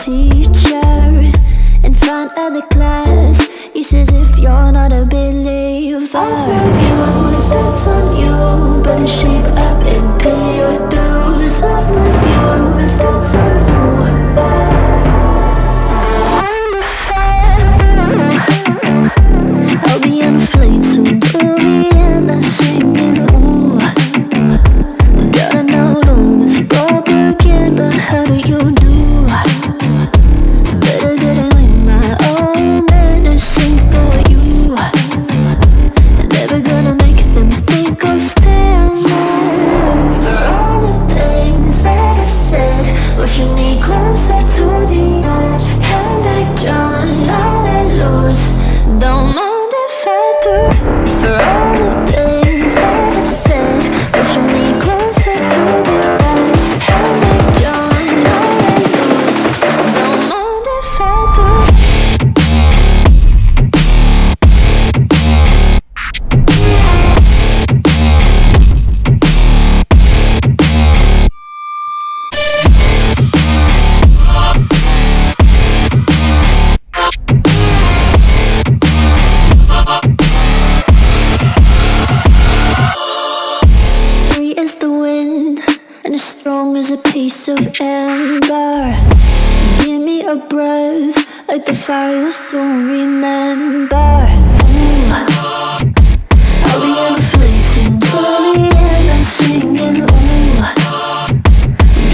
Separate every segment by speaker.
Speaker 1: teacher in front of the class. He says if you're not a believer, off my views, that's on you. Better shape up and pay your dues. Off my views, that's on you. I'll be on a flight soon to Vienna singing, ooh. Gotta know all this propaganda, how do you do? Better get it with my own medicine for you. Never gonna make them think I'll stand more. For all the things that I've said, pushing me closer to the edge. Hand I John, all let loose, don't mind if I do. For all the things that I've said, pushing me closer to the edge. Hand I John, all let loose, don't mind if I do. Free as the wind and as strong as a piece of amber. Give me a breath like the fire you'll soon remember. Ooh. I'll be on a flight soon to the end. I'm singing, ooh.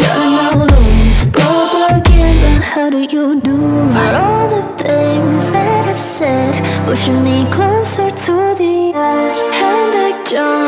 Speaker 1: Gotta know all this propaganda, how do you do? For all the things that I've said, pushing me closer to the edge. Hand back John.